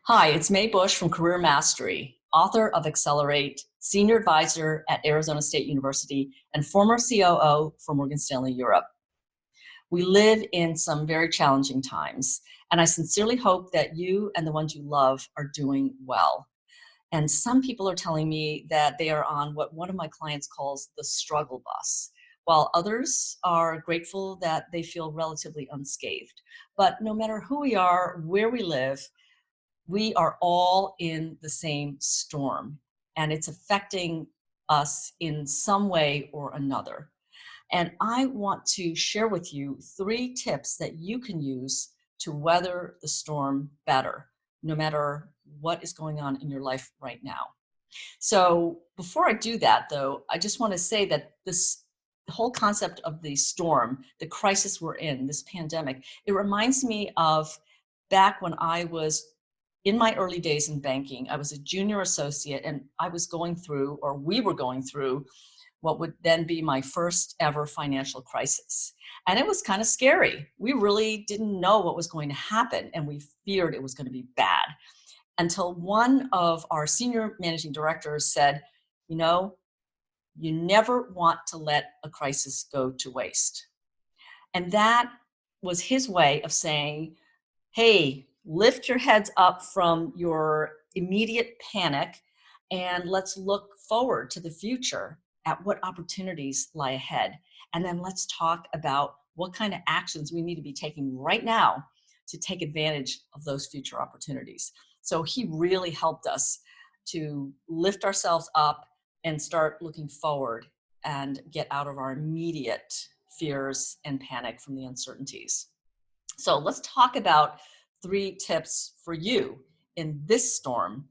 Hi, it's Busch from Career Mastery, author of Accelerate, senior advisor at Arizona State University, and former COO for Morgan Stanley Europe. We live in some very challenging times, and I sincerely hope that you and the ones you love are doing well. And some people are telling me that they are on what one of my clients calls the struggle bus, while others are grateful that they feel relatively unscathed. But no matter who we are, where we live, we are all in the same storm, and it's affecting us in some way or another. And I want to share with you 3 tips that you can use to weather the storm better, no matter what is going on in your life right now. So before I do that, though, I just want to say that this whole concept of the storm, the crisis we're in, this pandemic, it reminds me of back when I was in my early days in banking. I was a junior associate, and I was going through, or we were going through, what would then be my first ever financial crisis. And it was kind of scary. We really didn't know what was going to happen, and we feared it was going to be bad. Until one of our senior managing directors said, you never want to let a crisis go to waste. And that was his way of saying, hey, lift your heads up from your immediate panic and let's look forward to the future at what opportunities lie ahead. And then let's talk about what kind of actions we need to be taking right now to take advantage of those future opportunities. So he really helped us to lift ourselves up and start looking forward and get out of our immediate fears and panic from the uncertainties. So let's talk about 3 tips for you in this storm.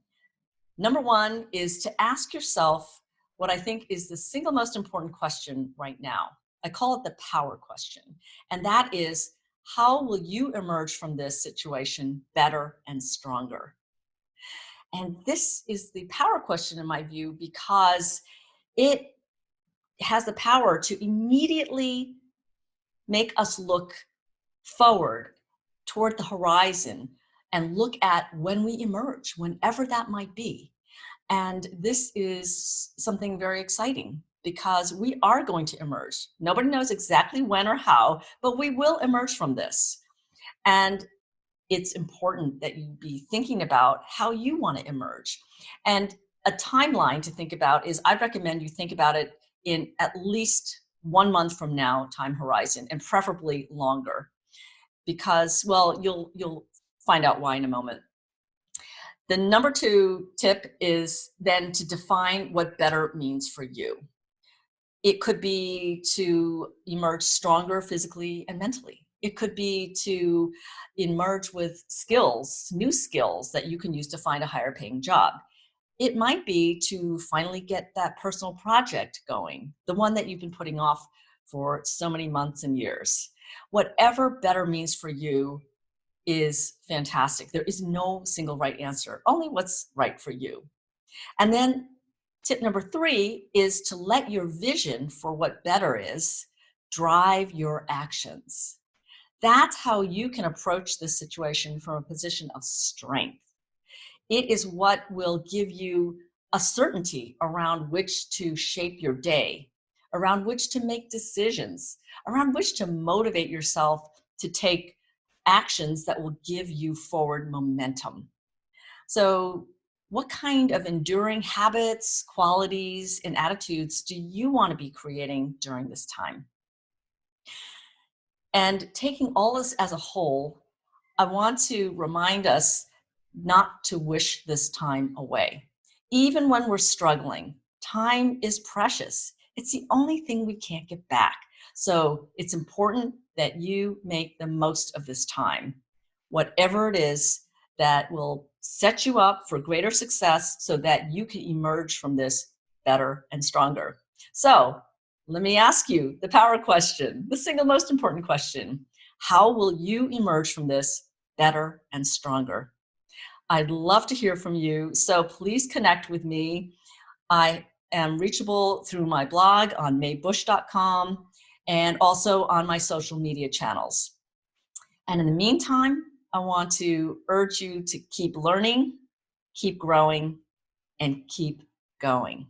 Number 1 is to ask yourself what I think is the single most important question right now. I call it the power question. And that is, how will you emerge from this situation better and stronger? And this is the power question in my view, because it has the power to immediately make us look forward toward the horizon and look at when we emerge, whenever that might be. And this is something very exciting because we are going to emerge. Nobody knows exactly when or how, but we will emerge from this. And it's important that you be thinking about how you want to emerge. And a timeline to think about is, I'd recommend you think about it in at least 1 month from now time horizon, and preferably longer. Because, well, you'll find out why in a moment. The number 2 tip is then to define what better means for you. It could be to emerge stronger physically and mentally. It could be to emerge with skills, new skills that you can use to find a higher paying job. It might be to finally get that personal project going, the one that you've been putting off for so many months and years. Whatever better means for you is fantastic. There is no single right answer, only what's right for you. And then tip number 3 is to let your vision for what better is drive your actions. That's how you can approach this situation from a position of strength. It is what will give you a certainty around which to shape your day, around which to make decisions, around which to motivate yourself to take actions that will give you forward momentum. So what kind of enduring habits, qualities, and attitudes do you want to be creating during this time? And taking all this as a whole, I want to remind us not to wish this time away. Even when we're struggling, time is precious. It's the only thing we can't get back. So it's important that you make the most of this time, whatever it is that will set you up for greater success so that you can emerge from this better and stronger. So let me ask you the power question, the single most important question. How will you emerge from this better and stronger? I'd love to hear from you, so please connect with me. I am reachable through my blog on maybusch.com and also on my social media channels. And in the meantime, I want to urge you to keep learning, keep growing, and keep going.